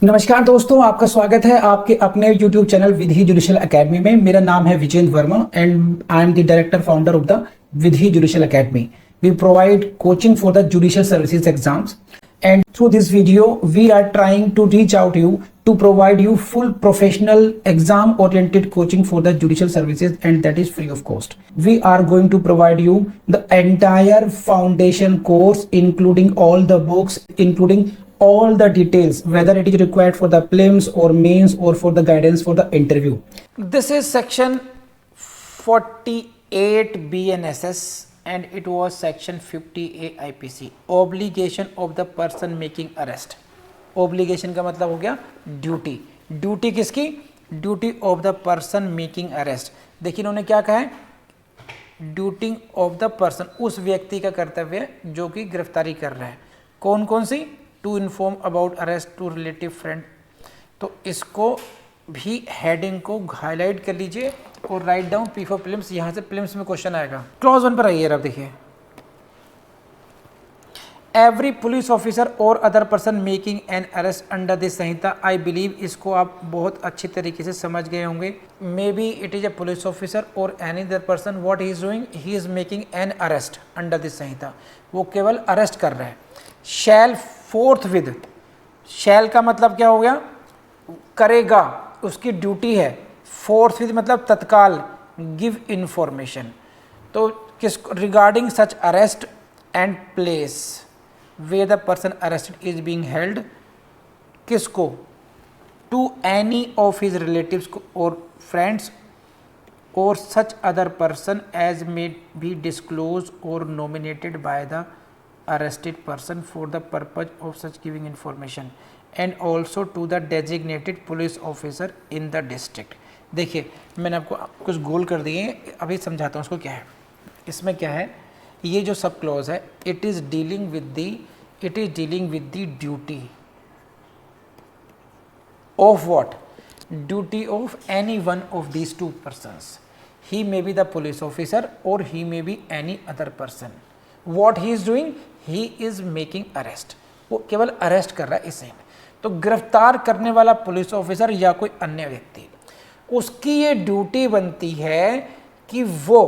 नमस्कार दोस्तों, आपका स्वागत है आपके अपने YouTube channel Vidhi judicial academy में। मेरा नाम है Vijendra Verma and I am the director founder of the Vidhi judicial academy. We provide coaching for the judicial services exams, and through this video we are trying to reach out to you to provide you full professional exam oriented coaching for the judicial services, and that is free of cost. We are going to provide you the entire foundation course including all the books, including all the details, whether it is required for the prelims or mains or for the guidance for the interview. This is section 48 BNSS and it was section 50A IPC, obligation of the person making arrest. Obligation का मतलब हो गया duty. Duty किसकी? Duty of the person making arrest. देखिए इन्होंने क्या कहा है, ड्यूटी ऑफ द पर्सन, उस व्यक्ति का कर्तव्य जो कि गिरफ्तारी कर रहा है। कौन कौन सी? To inform about arrest to relative friend. तो इसको भी हेडिंग को हाईलाइट कर लीजिए और write down P for prelims. यहां से प्रीलिम्स में क्वेश्चन आएगा। क्लॉज 1 पर आइए, अब देखिए, एवरी पुलिस ऑफिसर और other person making an arrest under this sanhita. I believe इसको आप बहुत अच्छी तरीके से समझ गए होंगे। May be it is a police officer और any other person, what he is doing, he is making an arrest under this sanhita. वो केवल अरेस्ट कर रहा है। शैल फोर्थ विद, शैल का मतलब क्या हो गया? करेगा, उसकी ड्यूटी है। फोर्थ विद मतलब तत्काल, गिव इंफॉर्मेशन। तो किस regarding such arrest and place where the person arrested is being held, किसको? To any of his relatives और फ्रेंड्स और such other person as may be disclose और nominated by the arrested person for the purpose of such giving information and also to the designated police officer in the district। देखिए मैंने आपको कुछ गोल कर दिए, अभी समझाता हूँ उसको क्या है। इसमें क्या है, ये जो सब क्लॉज है, it is dealing with the duty of what? Duty of any one of these two persons. He may be the police officer और he may be any other person. What he is doing? He is making arrest। वो केवल arrest कर रहा है इसे। तो गिरफ्तार करने वाला पुलिस ऑफिसर या कोई अन्य व्यक्ति, उसकी ये ड्यूटी बनती है कि वो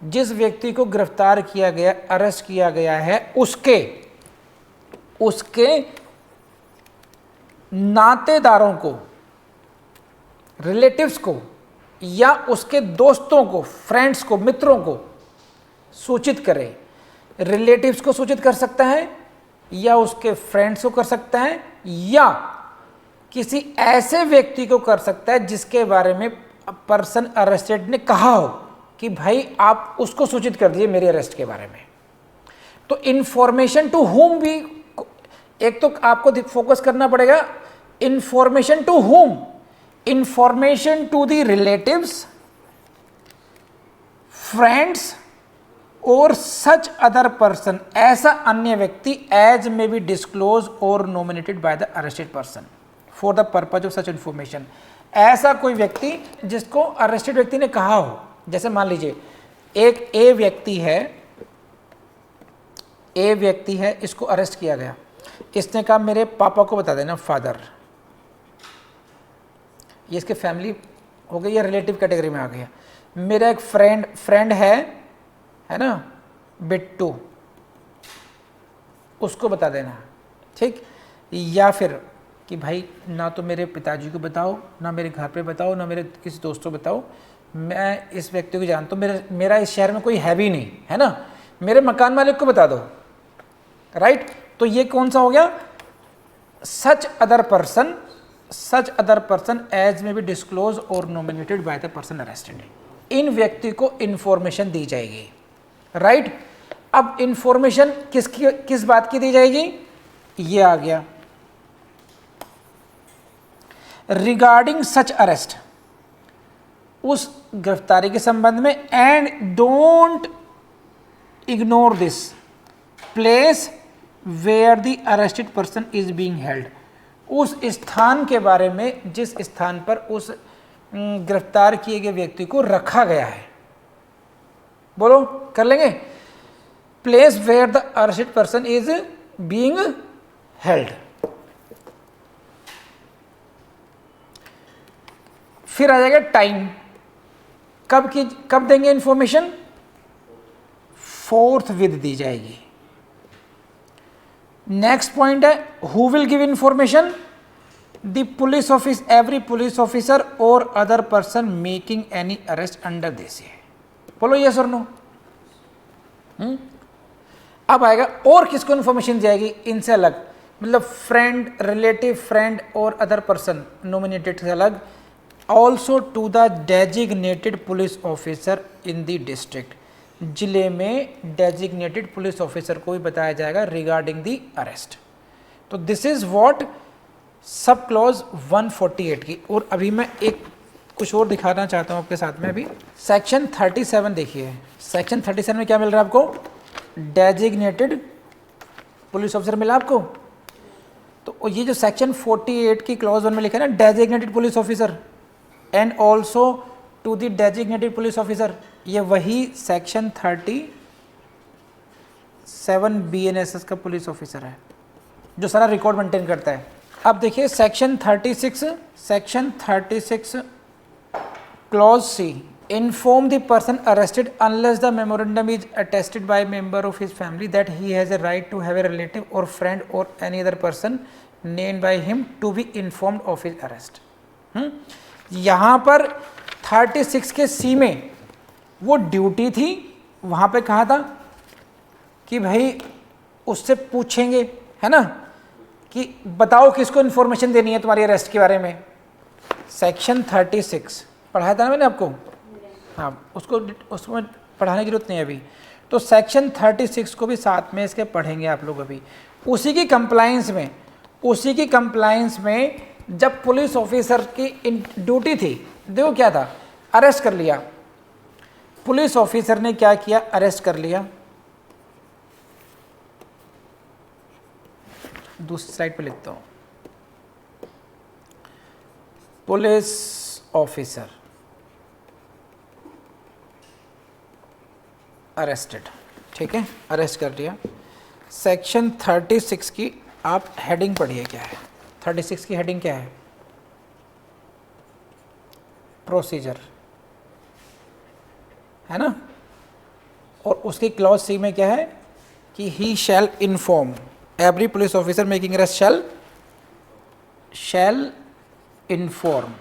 जिस व्यक्ति को गिरफ्तार किया गया, अरेस्ट किया गया है, उसके नातेदारों को, रिलेटिव्स को या उसके दोस्तों को, फ्रेंड्स को, मित्रों को सूचित करे। रिलेटिव्स को सूचित कर सकता है या उसके फ्रेंड्स को कर सकता है या किसी ऐसे व्यक्ति को कर सकता है जिसके बारे में पर्सन अरेस्टेड ने कहा हो कि भाई आप उसको सूचित कर दीजिए मेरे अरेस्ट के बारे में। तो इंफॉर्मेशन टू हुम भी एक तो आपको फोकस करना पड़ेगा। Information to whom? Information to the relatives, friends और सच अदर पर्सन, ऐसा अन्य व्यक्ति, एज मे बी डिस्क्लोज और nominated by the arrested person for the purpose of such information. ऐसा कोई व्यक्ति जिसको अरेस्टेड व्यक्ति ने कहा हो। जैसे मान लीजिए एक ए व्यक्ति है, इसको अरेस्ट किया गया। इसने कहा मेरे पापा को बता देना, फादर। ये इसके फैमिली हो गई या रिलेटिव कैटेगरी में आ गया। मेरा एक फ्रेंड है ना, बिट्टू, उसको बता देना, ठीक। या फिर कि भाई ना तो मेरे पिताजी को बताओ, ना मेरे घर पे बताओ, ना मेरे किसी दोस्तों को बताओ, मैं इस व्यक्ति को जानता हूँ, मेरा इस शहर में कोई है भी नहीं, है ना, मेरे मकान मालिक को बता दो, राइट। तो ये कौन सा हो गया? Such other person as may be disclose और nominated by the person arrested. इन व्यक्ति को इंफॉर्मेशन दी जाएगी, राइट। अब इंफॉर्मेशन किस बात की दी जाएगी? ये आ गया, रिगार्डिंग सच अरेस्ट, उस गिरफ्तारी के संबंध में। And don't ignore this place where the arrested person is being held, उस स्थान के बारे में जिस स्थान पर उस गिरफ्तार किए गए व्यक्ति को रखा गया है। बोलो, कर लेंगे। Place where the arrested person is being held. फिर आ जाएगा टाइम, कब देंगे इंफॉर्मेशन, फोर्थ विद दी जाएगी। नेक्स्ट पॉइंट है who will give information, the police office, every police officer और other person making any arrest under this. बोलो यस और नो। अब आएगा और किसको इंफॉर्मेशन जाएगी इनसे अलग, मतलब फ्रेंड, रिलेटिव, फ्रेंड और अदर पर्सन नॉमिनेटेड से अलग, also to the designated police officer in the district, जिले में डेजिग्नेटेड पुलिस ऑफिसर को भी बताया जाएगा रिगार्डिंग द अरेस्ट। तो this is what sub clause 148 की। और अभी मैं एक कुछ और दिखाना चाहता हूँ आपके साथ में। अभी सेक्शन 37 देखिए, सेक्शन 37 में क्या मिल रहा है आपको, डेजिग्नेटेड पुलिस ऑफिसर मिला आपको। तो ये जो सेक्शन 48 की क्लॉज 1 में लिखा है ना, designated police officer and also to the designated police officer, ये वही सेक्शन 37 BNSS का पुलिस ऑफिसर है जो सारा रिकॉर्ड मेंटेन करता है। अब देखिए section 36 clause C, inform the person arrested unless the memorandum is attested by a member of his family that he has a right to have a relative or friend or any other person named by him to be informed of his arrest। यहाँ पर 36 के C में वो duty थी, वहाँ पे कहा था कि भाई उससे पूछेंगे, है ना, कि बताओ किसको इन्फॉर्मेशन देनी है तुम्हारी अरेस्ट के बारे में। सेक्शन 36 पढ़ाया था ना मैंने आपको, हाँ, उसमें पढ़ाने की जरूरत नहीं है अभी। तो सेक्शन 36 को भी साथ में इसके पढ़ेंगे आप लोग अभी। उसी की कंप्लायंस में जब पुलिस ऑफिसर की ड्यूटी थी, देखो क्या था, अरेस्ट कर लिया पुलिस ऑफिसर ने, क्या किया, अरेस्ट कर लिया। दूसरी स्लाइड पे लिखता हूं, पुलिस ऑफिसर अरेस्टेड, ठीक है, अरेस्ट कर लिया। सेक्शन 36 की आप हेडिंग पढ़िए, क्या है 36 की हेडिंग, क्या है, प्रोसीजर, है ना। और उसकी क्लॉज C में क्या है कि he shall inform, every police officer making arrest shall inform,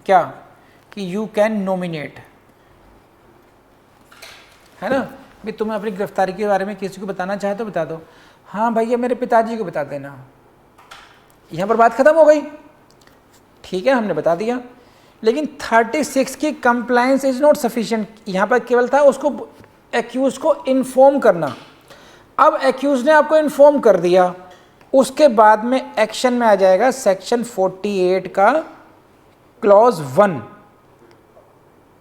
क्या, कि यू कैन नॉमिनेट, है ना, भी तुम्हें अपनी गिरफ्तारी के बारे में किसी को बताना चाहे तो बता दो। हाँ भैया मेरे पिताजी को बता देना, यहाँ पर बात खत्म हो गई, ठीक है, हमने बता दिया। लेकिन 36 की कंप्लायंस इज नॉट सफिशिएंट, यहाँ पर केवल था उसको एक्यूज को इन्फॉर्म करना। अब एक्यूज ने आपको इन्फॉर्म कर दिया, उसके बाद में एक्शन में आ जाएगा सेक्शन 48 का क्लॉज 1,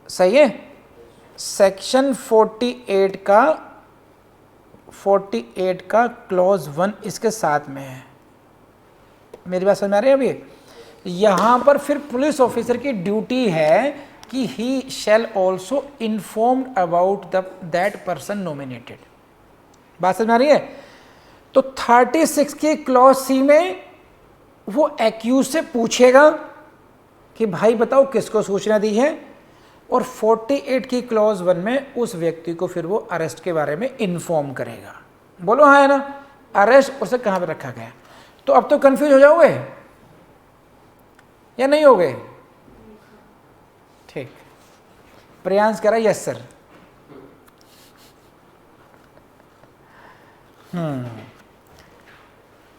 सही है। सेक्शन 48 का क्लॉज 1 इसके साथ में है, मेरी बात समझ में आ रही है अभी। यहाँ पर फिर पुलिस ऑफिसर की ड्यूटी है कि he shall also informed about that person nominated, बात समझ में आ रही है। तो 36 के क्लॉज C में वो एक्यूज से पूछेगा कि भाई बताओ किसको सूचना दी है, और 48 की क्लॉज 1 में उस व्यक्ति को फिर वो अरेस्ट के बारे में इन्फॉर्म करेगा। बोलो हाँ है ना, अरेस्ट उसे कहाँ पे रखा गया। तो अब तो कंफ्यूज हो जाओगे या नहीं हो गए, ठीक। प्रियांश कह रहा है यस सर।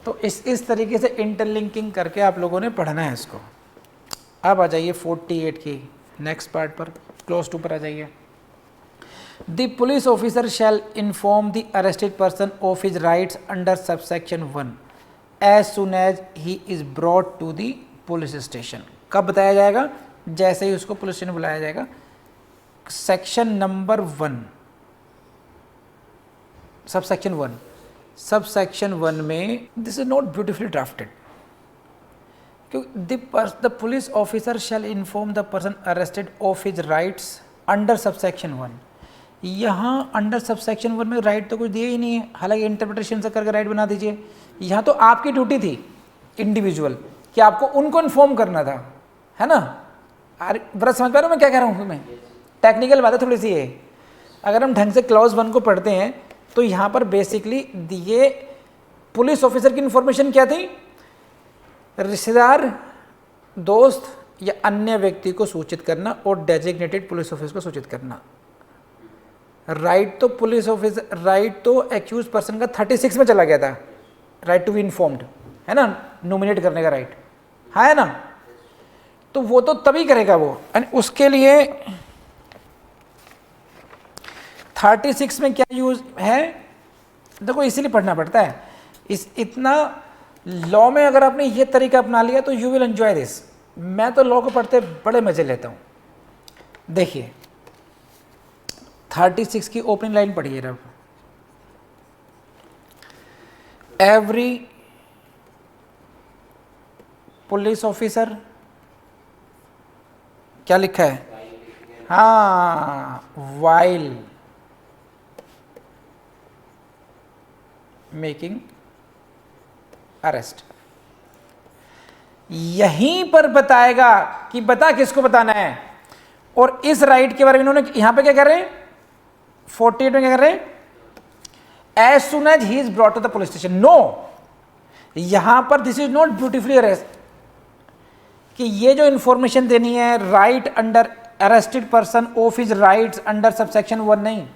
तो इस तरीके से इंटरलिंकिंग करके आप लोगों ने पढ़ना है इसको। अब आ जाइए 48 की नेक्स्ट पार्ट पर, क्लोज 2 पर आ जाइए। The police officer shall inform the arrested person of his rights under subsection 1 as soon as he is brought to the police station. कब बताया जाएगा, जैसे ही उसको पुलिस स्टेशन बुलाया जाएगा। सेक्शन नंबर 1 सबसेक्शन 1 में this is not beautifully drafted, the police officer shall inform the person arrested of his rights under subsection 1। यहाँ under subsection 1 में राइट तो कुछ दिए ही नहीं है, हालांकि इंटरप्रिटेशन से करके राइट बना दीजिए। यहाँ तो आपकी ड्यूटी थी इंडिविजुअल कि आपको उनको इन्फॉर्म करना था, है ना। अरे बड़ा समझ पा रहे हो मैं क्या कह रहा हूँ, मैं टेक्निकल बात है थोड़ी सी ये। अगर हम ढंग से क्लॉज 1 को पढ़ते हैं तो यहाँ पर बेसिकली ये पुलिस ऑफिसर की इंफॉर्मेशन क्या थी, रिश्तेदार, दोस्त या अन्य व्यक्ति को सूचित करना और डेजिग्नेटेड पुलिस ऑफिसर को सूचित करना। राइट तो पुलिस ऑफिसर, राइट तो एक्यूज पर्सन का 36 में चला गया था, राइट टू बी इन्फॉर्म्ड, है ना, नॉमिनेट करने का राइट, हाँ है ना। तो वो तो तभी करेगा वो, एंड उसके लिए 36 में क्या यूज है, देखो इसीलिए पढ़ना पड़ता है। इस इतना लॉ में अगर आपने ये तरीका अपना लिया तो यू विल एंजॉय दिस। मैं तो लॉ को पढ़ते बड़े मजे लेता हूँ। देखिए 36 की ओपनिंग लाइन पढ़िए रब। एवरी पुलिस ऑफिसर, क्या लिखा है, हाँ, वाइल मेकिंग अरेस्ट, यहीं पर बताएगा कि बता किसको बताना है। और इस राइट के बारे में इन्होंने यहां पे क्या कर रहे हैं, 48 में क्या कर रहे हैं, as soon as he is brought to the police station. No, यहां पर this is not beautifully arrest, कि ये जो इंफॉर्मेशन देनी है right under arrested person of his rights under subsection 1, नहीं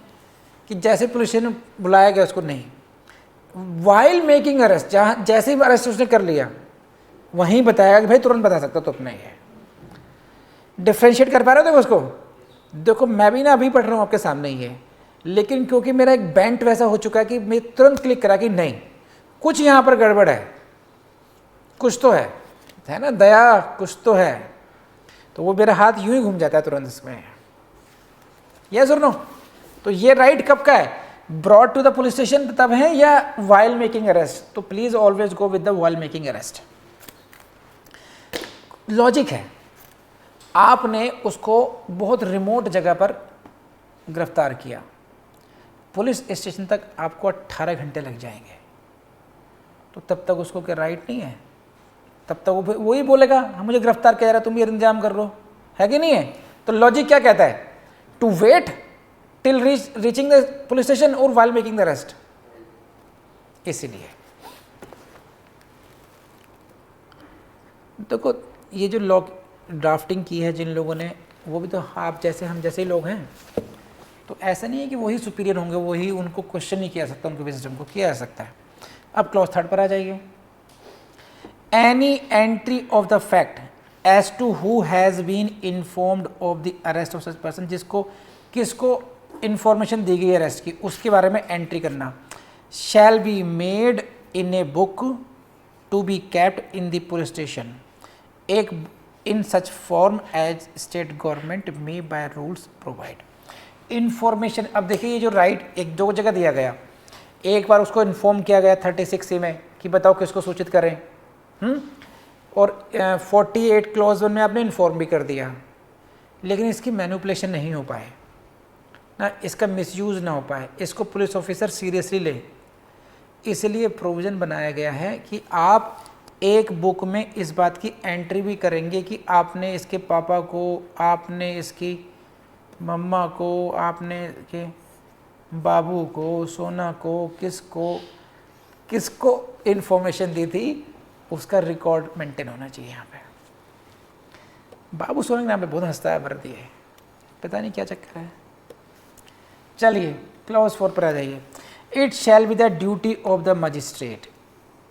कि जैसे पुलिस ने बुलाया गया उसको, नहीं। वाइल मेकिंग अरेस्ट, जहां जैसे ही अरेस्ट उसने कर लिया वहीं बताया कि भाई तुरंत बता सकता तो अपना ही है। डिफ्रेंशिएट कर पा रहे हो देखो उसको। देखो मैं भी ना अभी पढ़ रहा हूँ आपके सामने ही है, लेकिन क्योंकि मेरा एक बेंट वैसा हो चुका है कि मैं तुरंत क्लिक करा कि नहीं कुछ यहाँ पर गड़बड़ है, कुछ तो है ना दया, कुछ तो है, तो वो मेरा हाथ यूं ही घूम जाता है तुरंत इसमें। यस और नो। तो ये राइट कब का है, brought to the police station तब है या वाइल मेकिंग अरेस्ट। तो please always go with the while making arrest. Logic है, आपने उसको बहुत रिमोट जगह पर गिरफ्तार किया, पुलिस स्टेशन तक आपको 18 घंटे लग जाएंगे, तो तब तक उसको क्या राइट नहीं है, तब तक वो वही बोलेगा हम मुझे गिरफ्तार किया जा रहा तुम ये इंतजाम कर लो, है कि नहीं है। तो लॉजिक क्या कहता है, to wait till reaching the police station और वाइल मेकिंग द अरेस्ट। इसीलिए देखो ये जो लॉ ड्राफ्टिंग की है जिन लोगों ने, वो भी तो आप जैसे हम जैसे ही लोग हैं, तो ऐसा नहीं है कि वही सुपीरियर होंगे, वही उनको क्वेश्चन नहीं किया सकता, उनके विजडम को किया जा सकता है। अब क्लॉज 3 पर आ जाइए। Any entry of the fact as to who has been informed of the arrest of such person, जिसको किसको इंफॉर्मेशन दी गई अरेस्ट की उसके बारे में एंट्री करना, shall be made in a book to be kept in the police station, एक in such form as state government may by rules provide. Information, अब देखिए ये जो राइट एक दो जगह दिया गया, एक बार उसको इन्फॉर्म किया गया 36C में कि बताओ किसको सूचित करें, और 48 क्लॉज 1 में आपने इन्फॉर्म भी कर दिया, लेकिन इसकी मैनिपुलेशन नहीं हो पाए ना, इसका मिसयूज़ ना हो पाए, इसको पुलिस ऑफिसर सीरियसली ले, इसलिए प्रोविज़न बनाया गया है कि आप एक बुक में इस बात की एंट्री भी करेंगे कि आपने इसके पापा को, आपने इसकी मम्मा को, आपने के बाबू को, सोना को, किसको इन्फॉर्मेशन दी थी, उसका रिकॉर्ड मेंटेन होना चाहिए। यहाँ पे बाबू सोना के नाम पे बहुत हंसता है भरती है, पता नहीं क्या चक्कर है। चलिए क्लॉज 4 पर आ जाइए। It shall be the duty of the magistrate,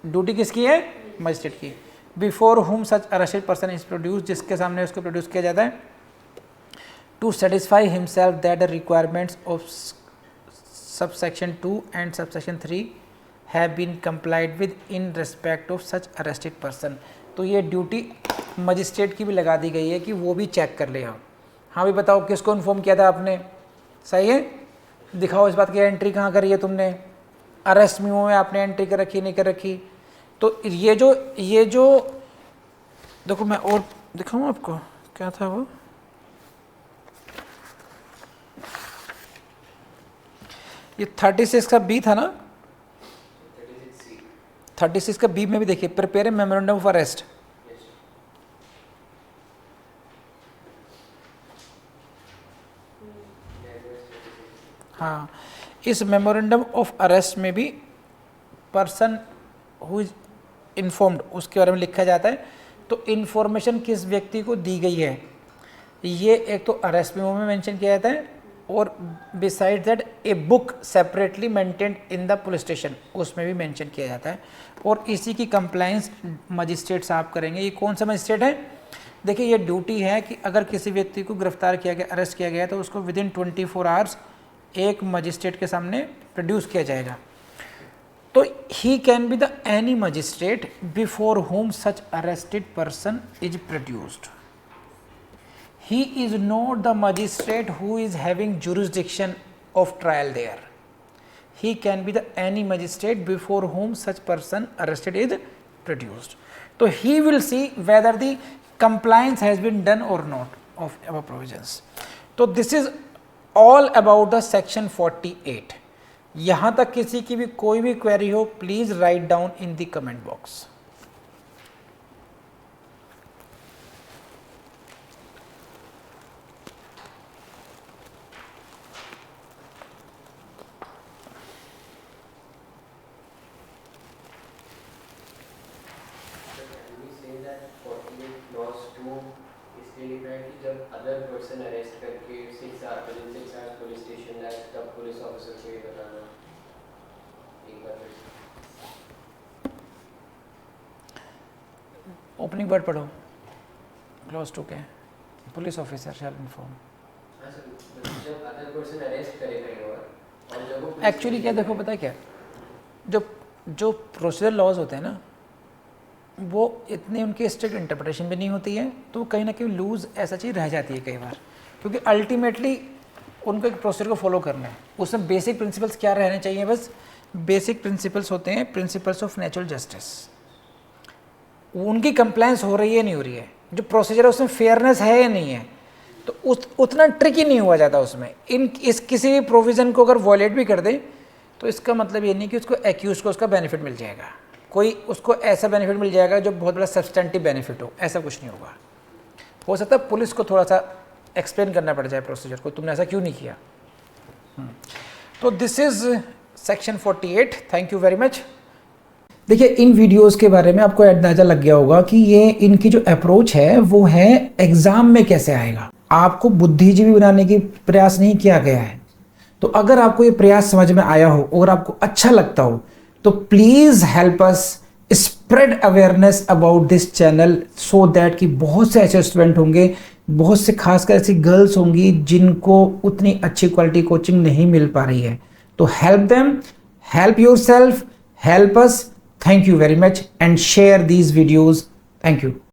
duty किसकी है, मजिस्ट्रेट की, before whom such arrested person is produce, जिसके सामने उसको प्रोड्यूस किया जाता है, to satisfy himself that the requirements of subsection 2 and subsection 3 have been complied with in respect of such arrested person. तो ये ड्यूटी मजिस्ट्रेट की भी लगा दी गई है कि वो भी चेक कर ले। हाँ भी बताओ किसको इन्फॉर्म किया था आपने, सही है, दिखाओ इस बात की एंट्री कहाँ करी है तुमने, अरेस्ट मेमो में आपने एंट्री कर रखी नहीं कर रखी। तो ये जो देखो मैं और दिखाऊँ आपको, क्या था वो, ये 36 का बी था ना, 36 का बी में भी देखिए, prepare a memorandum of arrest, हाँ, इस मेमोरेंडम ऑफ अरेस्ट में भी पर्सन हु इज इन्फॉर्म्ड उसके बारे में लिखा जाता है। तो इन्फॉर्मेशन किस व्यक्ति को दी गई है, ये एक तो अरेस्ट मेमो में मेंशन किया जाता है, और beside that a book separately maintained in the police station, उसमें भी मेंशन किया जाता है। और इसी की कंप्लाइंस मजिस्ट्रेट साहब करेंगे। ये कौन सा मजिस्ट्रेट है? देखिए, ये ड्यूटी है कि अगर किसी व्यक्ति को गिरफ्तार किया गया, अरेस्ट किया गया, तो उसको विदिन 24 आवर्स एक मजिस्ट्रेट के सामने प्रोड्यूस किया जाएगा। तो he can be the any magistrate before whom such arrested person is produced. He is not the magistrate who is having jurisdiction of trial there. He can be the any magistrate before whom such person arrested is produced. So he will see whether the compliance has been done or not of our provisions. So this is all about the section 48. यहाँ तक किसी की भी कोई भी query हो, please write down in the comment box. जब other person arrest करके 6 आवर्स पुलिस स्टेशन जाए तब पुलिस ऑफिसर को ये बताना एक बार फिर से। ओपनिंग वर्ड पढ़ो, क्लोज टू के पुलिस ऑफिसर शैल इन्फॉर्म। जब अदर पर्सन अरेस्ट करेगा और जब वो एक्चुअली क्या, देखो पता है क्या, जो प्रोसीजर लॉज होते हैं ना, वो इतनी उनकी स्ट्रिक्ट इंटरप्रिटेशन भी नहीं होती है, तो कहीं ना कहीं लूज ऐसा चीज़ रह जाती है कई बार, क्योंकि अल्टीमेटली उनको एक प्रोसीजर को फॉलो करना है। उसमें बेसिक प्रिंसिपल्स क्या रहने चाहिए? बस बेसिक प्रिंसिपल्स होते हैं प्रिंसिपल्स ऑफ नेचुरल जस्टिस। उनकी कंप्लायंस हो रही है नहीं हो रही है, जो प्रोसीजर है उसमें फेयरनेस है या नहीं है, तो उतना ट्रिकी नहीं हुआ जाता उसमें। इस किसी भी प्रोविज़न को अगर वॉयलेट भी कर दे तो इसका मतलब ये नहीं कि उसको एक्यूज को उसका बेनिफिट मिल जाएगा, कोई उसको ऐसा बेनिफिट मिल जाएगा जो बहुत बड़ा सब्सटेंटिव बेनिफिट हो, ऐसा कुछ नहीं होगा। हो सकता है पुलिस को थोड़ा सा एक्सप्लेन करना पड़ जाए प्रोसीजर को, तुमने ऐसा क्यों नहीं किया। तो this is section 48। Thank you very much. देखिए, इन वीडियोस के बारे में आपको अंदाजा लग गया होगा कि ये इनकी जो अप्रोच है वो है एग्जाम में कैसे आएगा। आपको बुद्धिजीवी बनाने की प्रयास नहीं किया गया है। तो अगर आपको ये प्रयास समझ में आया हो और आपको अच्छा लगता हो तो please help us spread awareness about this channel, so that कि बहुत से ऐसे स्टूडेंट होंगे, बहुत से खासकर ऐसी गर्ल्स होंगी जिनको उतनी अच्छी क्वालिटी कोचिंग नहीं मिल पा रही है। तो help them, help yourself, help us. Thank you very much and share these videos. Thank you.